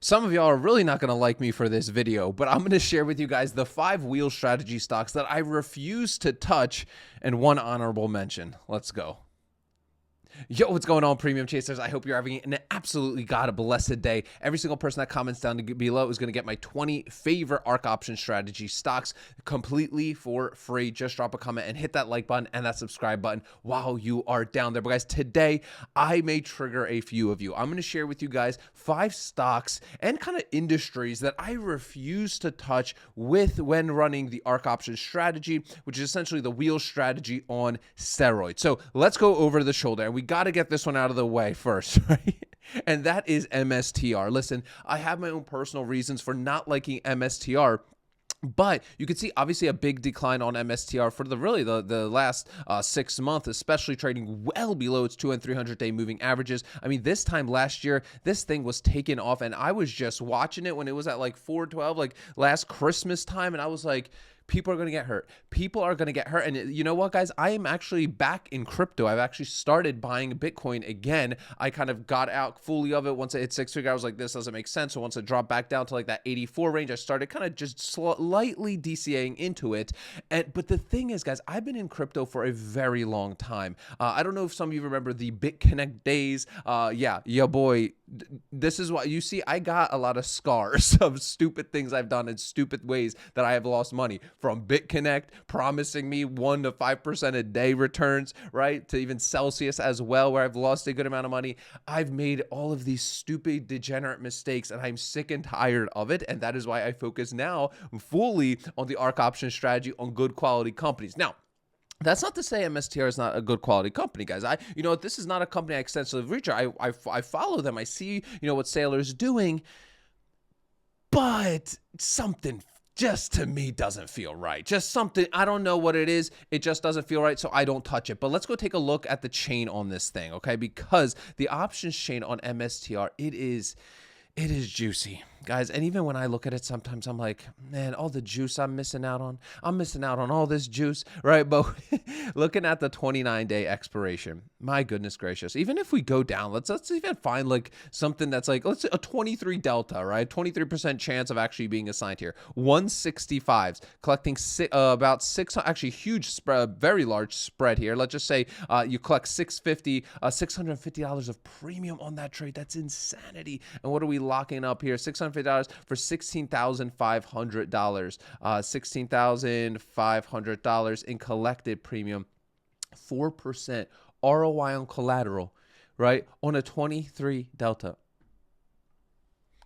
Some of y'all are really not going to like me for this video, but I'm going to share with you guys the 5 wheel strategy stocks that I refuse to touch and one honorable mention. Let's go. Yo, what's going on, Premium Chasers? I hope you're having an absolutely blessed day. Every single person that comments down below is going to get my 20 favorite Ark Options Strategy stocks completely for free. Just drop a comment and hit that like button and that subscribe button while you are down there. But guys, today I may trigger a few of you. I'm going to share with you guys 5 stocks and kind of industries that I refuse to touch when running the Ark Options Strategy, which is essentially the wheel strategy on steroids. So let's go over the shoulder, and we got to get this one out of the way first, right? And that is MSTR. Listen, I have my own personal reasons for not liking MSTR. But you can see obviously a big decline on MSTR for the last 6 months, especially trading well below its 200 and 300-day moving averages. I mean, this time last year, this thing was taken off, and I was just watching it when it was at like 412, like last Christmas time, and I was like, people are going to get hurt. People are going to get hurt. And you know what, guys? I am actually back in crypto. I've actually started buying Bitcoin again. I kind of got out fully of it. Once it hit 6 figure, I was like, this doesn't make sense. So once it dropped back down to like that 84 range, I started kind of just slightly DCAing into it. But the thing is, guys, I've been in crypto for a very long time. I don't know if some of you remember the BitConnect days. Yeah, boy. This is what you see. I got a lot of scars of stupid things I've done in stupid ways that I have lost money, from BitConnect promising me 1 to 5% a day returns, right, to even Celsius as well, where I've lost a good amount of money. I've made all of these stupid, degenerate mistakes, and I'm sick and tired of it. And that is why I focus now fully on the Ark Options Strategy on good quality companies. Now, that's not to say MSTR is not a good quality company, guys. This is not a company I extensively research. I follow them. I see, what Saylor's doing, but something just to me doesn't feel right. Just something, I don't know what it is. It just doesn't feel right, so I don't touch it. But let's go take a look at the chain on this thing, okay? Because the options chain on MSTR, it is juicy, guys. And even when I look at it, sometimes I'm like, man, all the juice I'm missing out on all this juice, right? But looking at the 29-day expiration, my goodness gracious, even if we go down, let's even find like something that's like, let's say a 23 delta, right? 23% chance of actually being assigned here. 165s, collecting about 6, actually huge spread, very large spread here. Let's just say you collect $650 of premium on that trade. That's insanity. And what are we locking up here? $650 for $16,500. $16,500 in collected premium. 4% ROI on collateral, right? On a 23 delta.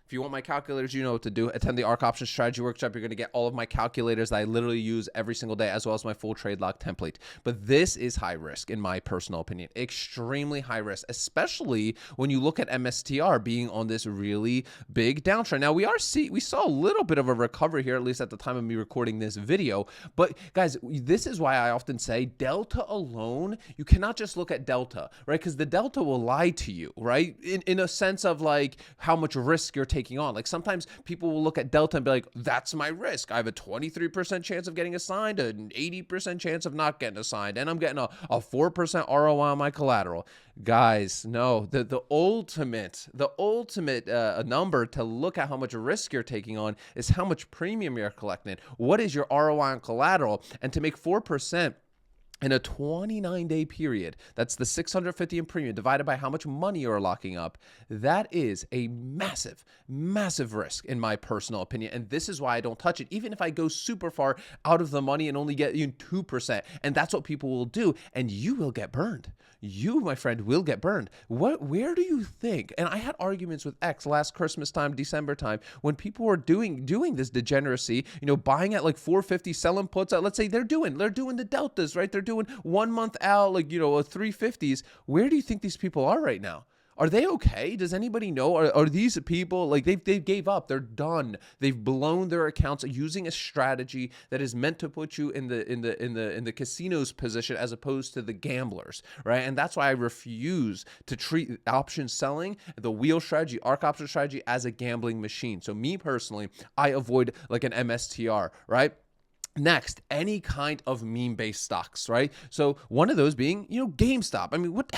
If you want my calculators, you know what to do. Attend the Ark Options Strategy Workshop. You're going to get all of my calculators that I literally use every single day, as well as my full trade log template. But this is high risk, in my personal opinion. Extremely high risk, especially when you look at MSTR being on this really big downtrend. Now, we saw a little bit of a recovery here, at least at the time of me recording this video. But guys, this is why I often say Delta alone, you cannot just look at Delta, right? Because the Delta will lie to you, right? In a sense of like how much risk you're taking on. Like sometimes people will look at Delta and be like, that's my risk. I have a 23% chance of getting assigned, an 80% chance of not getting assigned, and I'm getting a 4% ROI on my collateral. Guys, no, the ultimate number to look at how much risk you're taking on is how much premium you're collecting. What is your ROI on collateral? And to make 4% in a 29-day period, that's the $650 in premium divided by how much money you're locking up. That is a massive, massive risk in my personal opinion. And this is why I don't touch it, even if I go super far out of the money and only get 2%. And that's what people will do. And you will get burned. You, my friend, will get burned. Where do you think? And I had arguments with X last Christmas time, December time, when people were doing this degeneracy, buying at like 450, selling puts at, let's say they're doing the deltas, right? They're doing 1 month out, like, a 350s. Where do you think these people are right now? Are they okay? Does anybody know? Are these people like they gave up? They're done. They've blown their accounts using a strategy that is meant to put you in the casino's position as opposed to the gamblers, right? And that's why I refuse to treat option selling, the wheel strategy, Ark Option Strategy, as a gambling machine. So me personally, I avoid like an MSTR, right? Next, any kind of meme-based stocks, right? So one of those being, GameStop. I mean, what?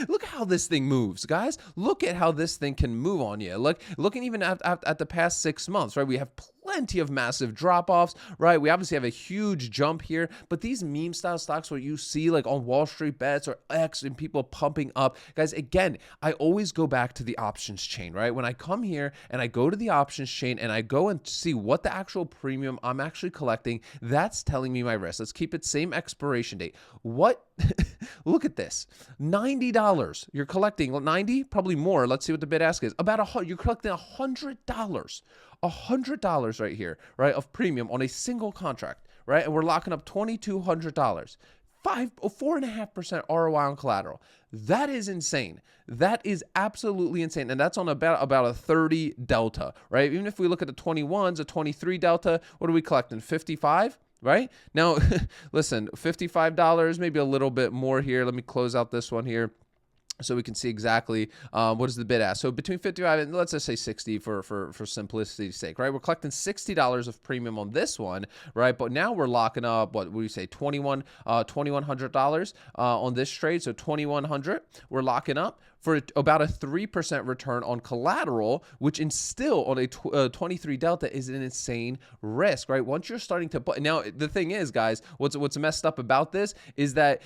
Look how this thing moves, guys. Look at how this thing can move on you. Looking even at the past 6 months, right? We have plenty of massive drop-offs, right? We obviously have a huge jump here, but these meme-style stocks where you see like on Wall Street Bets or X and people pumping up, guys, again, I always go back to the options chain, right? When I come here and I go to the options chain and I go and see what the actual premium I'm actually collecting, that's telling me my risk. Let's keep it same expiration date. What? Look at this. $90. You're collecting 90, probably more. Let's see what the bid ask is. You're collecting $100. $100 right here, right, of premium on a single contract, right? And we're locking up $2,200. 4.5% ROI on collateral. That is insane. That is absolutely insane. And that's on about a 30 delta, right? Even if we look at the 21s, a 23 delta, what are we collecting? 55? Right? Now, listen, $55, maybe a little bit more here. Let me close out this one here so we can see exactly what is the bid ask. So between 55 and let's just say 60 for simplicity's sake, right? We're collecting $60 of premium on this one, right? But now we're locking up, what would you say, $2,100 on this trade. So $2,100 we're locking up for about a 3% return on collateral, which still on a 23 delta is an insane risk, right? Once you're starting to put, now the thing is, guys, what's messed up about this is that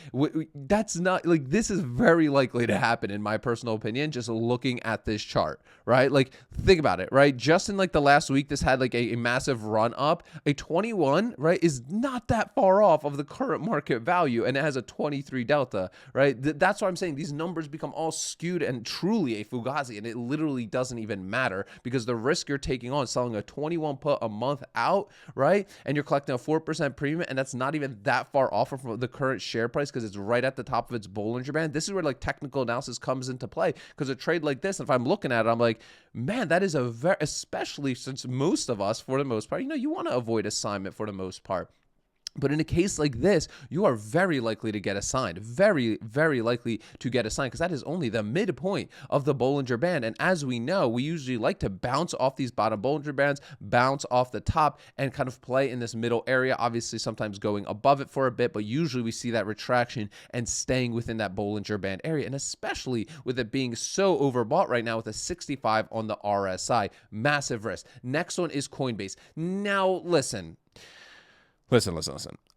that's not like, this is very likely to happen in my personal opinion, just looking at this chart, right? Like think about it, right? Just in like the last week, this had like a massive run up. A 21, right, is not that far off of the current market value, and it has a 23 delta, right? That's why I'm saying these numbers become all skewed and truly a fugazi, and it literally doesn't even matter because the risk you're taking on selling a 21 put a month out, right? And you're collecting a 4% premium, and that's not even that far off from the current share price because it's right at the top of its Bollinger Band. This is where like technical analysis comes into play, because a trade like this, if I'm looking at it, I'm like, man, that is especially since most of us, for the most part, you want to avoid assignment for the most part. But in a case like this, you are very likely to get assigned, very, very likely to get assigned, because that is only the midpoint of the Bollinger Band. And as we know, we usually like to bounce off these bottom Bollinger Bands, bounce off the top, and kind of play in this middle area, obviously sometimes going above it for a bit, but usually we see that retraction and staying within that Bollinger Band area. And especially with it being so overbought right now with a 65 on the RSI, massive risk. Next one is Coinbase. Now, listen.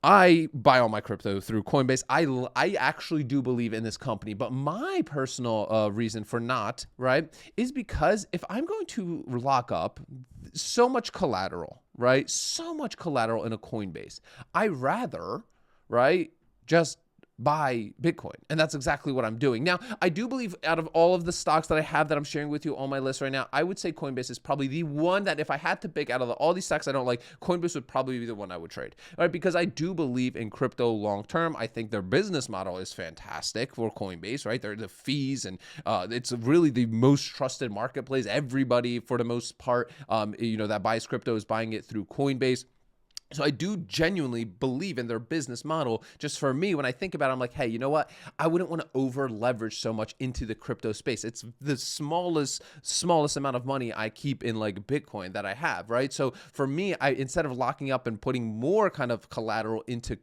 I buy all my crypto through Coinbase. I actually do believe in this company, but my personal reason for not, right, is because if I'm going to lock up so much collateral, right, so much collateral in a Coinbase, I rather, right, just buy Bitcoin. And that's exactly what I'm doing. Now, I do believe out of all of the stocks that I have that I'm sharing with you on my list right now, I would say Coinbase is probably the one that if I had to pick out of all these stocks I don't like, Coinbase would probably be the one I would trade, right? Because I do believe in crypto long term. I think their business model is fantastic for Coinbase, right? They're the fees and it's really the most trusted marketplace. Everybody, for the most part, that buys crypto is buying it through Coinbase. So I do genuinely believe in their business model. Just for me, when I think about it, I'm like, hey, you know what? I wouldn't want to over leverage so much into the crypto space. It's the smallest amount of money I keep in like Bitcoin that I have, right? So for me, instead of locking up and putting more kind of collateral into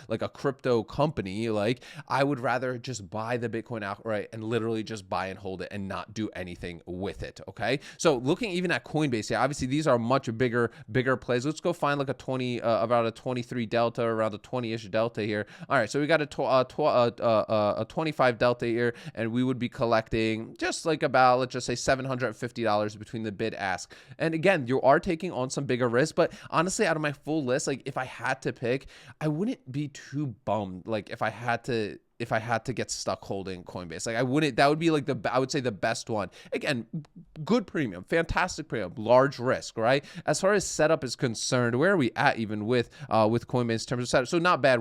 like a crypto company, like I would rather just buy the Bitcoin outright and literally just buy and hold it and not do anything with it. Okay. So looking even at Coinbase, yeah, obviously these are much bigger plays. Let's go find like about a 23 delta, around a 20-ish delta here. All right, so we got a 25 delta here, and we would be collecting just like about, let's just say $750 between the bid ask. And again, you are taking on some bigger risk, but honestly, out of my full list, like if I had to pick, I wouldn't be too bummed. Like if I had to get stuck holding Coinbase, like that would be like I would say the best one. Again, good premium, fantastic premium, large risk, right? As far as setup is concerned, where are we at even with Coinbase in terms of setup? So not bad.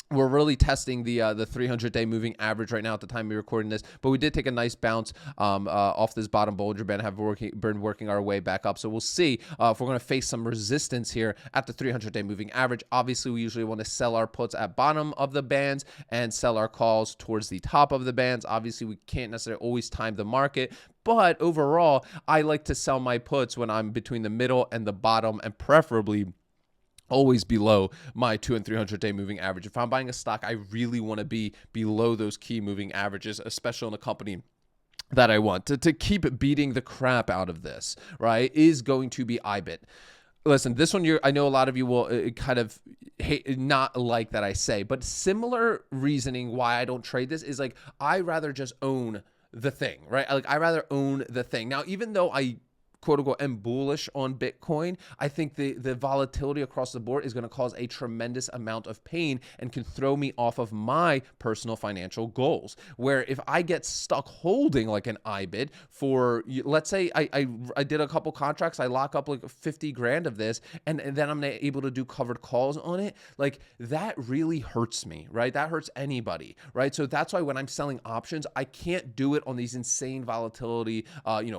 We're really testing the 300-day moving average right now at the time we're recording this, but we did take a nice bounce off this bottom Bollinger Band, have been working our way back up. So we'll see if we're going to face some resistance here at the 300-day moving average. Obviously, we usually want to sell our puts at bottom of the bands and sell our calls towards the top of the bands. Obviously, we can't necessarily always time the market, but overall, I like to sell my puts when I'm between the middle and the bottom, and preferably always below my 200 and 300 day moving average. If I'm buying a stock, I really want to be below those key moving averages, especially on a company that I want. To keep beating the crap out of this, right, is going to be IBIT. Listen, this one, I know a lot of you will kind of hate, not like that I say, but similar reasoning why I don't trade this is like, I rather just own the thing, right? Like, I rather own the thing. Now, even though I quote unquote am bullish on Bitcoin, I think the volatility across the board is going to cause a tremendous amount of pain and can throw me off of my personal financial goals. Where if I get stuck holding like an IBIT for, let's say I did a couple contracts, I lock up like 50 grand of this, and then I'm not able to do covered calls on it, like that really hurts me, right? That hurts anybody, right? So that's why when I'm selling options, I can't do it on these insane volatility,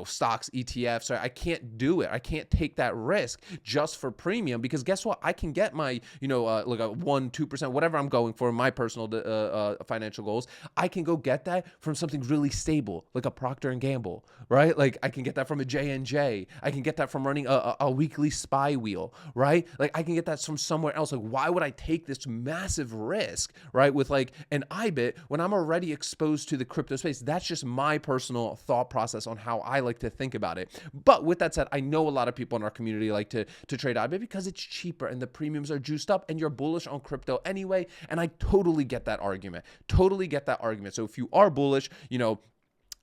stocks, ETFs, right? I can't do it. I can't take that risk just for premium, because guess what? I can get my, like a 1-2%, whatever I'm going for, my personal financial goals. I can go get that from something really stable, like a Procter and Gamble, right? Like I can get that from a J&J. I can get that from running a weekly SPY wheel, right? Like I can get that from somewhere else. Like why would I take this massive risk, right? With like an IBIT when I'm already exposed to the crypto space. That's just my personal thought process on how I like to think about it. But with that said, I know a lot of people in our community like to trade IBIT because it's cheaper and the premiums are juiced up and you're bullish on crypto anyway. And I totally get that argument. Totally get that argument. So if you are bullish,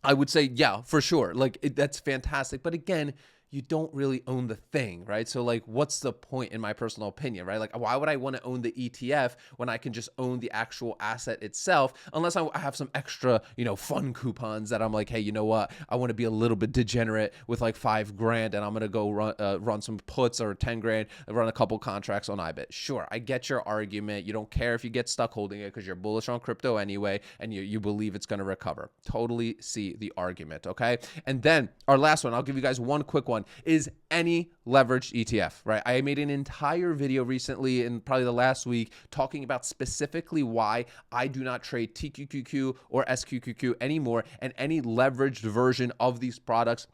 I would say, yeah, for sure. Like that's fantastic. But again, you don't really own the thing, right? So like, what's the point in my personal opinion, right? Like, why would I want to own the ETF when I can just own the actual asset itself? Unless I have some extra, fun coupons that I'm like, hey, you know what? I want to be a little bit degenerate with like $5,000 and I'm going to go run some puts, or 10 grand, run a couple contracts on IBIT. Sure. I get your argument. You don't care if you get stuck holding it because you're bullish on crypto anyway, and you believe it's going to recover. Totally see the argument. Okay. And then our last one, I'll give you guys one quick one, is any leveraged ETF, right? I made an entire video recently, in probably the last week, talking about specifically why I do not trade TQQQ or SQQQ anymore, and any leveraged version of these products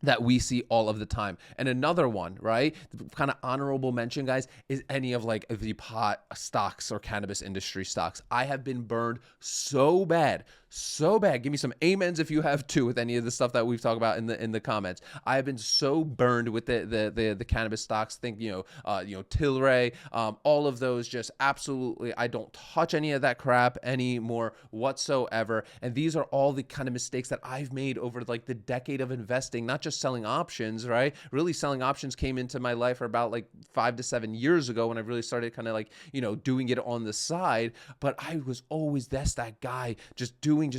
that we see all of the time. And another one, right, kind of honorable mention, guys, is any of like the pot stocks or cannabis industry stocks. I have been burned so bad. Give me some amens if you have too with any of the stuff that we've talked about in the comments. I have been so burned with the cannabis stocks. Think Tilray, all of those. Just absolutely, I don't touch any of that crap anymore whatsoever. And these are all the kind of mistakes that I've made over like the decade of investing, not just selling options, right? Really, selling options came into my life for about like 5 to 7 years ago when I really started kind of like doing it on the side. But I was always that guy just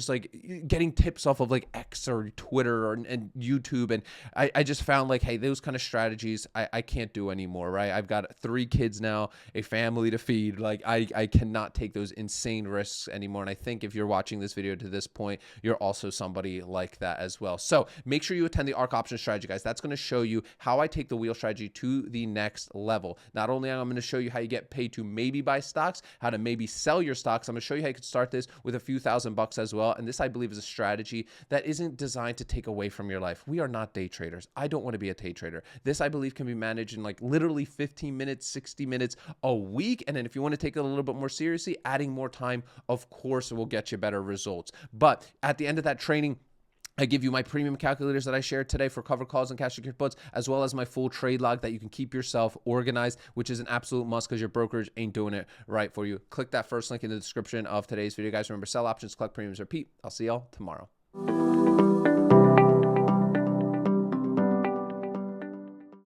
like getting tips off of like X or Twitter and YouTube. And I just found like, hey, those kind of strategies I can't do anymore, right? I've got 3 kids now, a family to feed. Like I cannot take those insane risks anymore. And I think if you're watching this video to this point, you're also somebody like that as well. So make sure you attend the Ark Options Strategy, guys. That's going to show you how I take the wheel strategy to the next level. Not only am I going to show you how you get paid to maybe buy stocks, how to maybe sell your stocks, I'm going to show you how you can start this with a few $1,000 as well. And this, I believe, is a strategy that isn't designed to take away from your life. We are not day traders. I don't want to be a day trader. This, I believe, can be managed in like literally 15 minutes, 60 minutes a week. And then if you want to take it a little bit more seriously, adding more time, of course, will get you better results. But at the end of that training, I give you my premium calculators that I shared today for covered calls and cash secured puts, as well as my full trade log that you can keep yourself organized, which is an absolute must because your brokerage ain't doing it right for you. Click that first link in the description of today's video, guys. Remember, sell options, collect premiums, repeat. I'll see y'all tomorrow.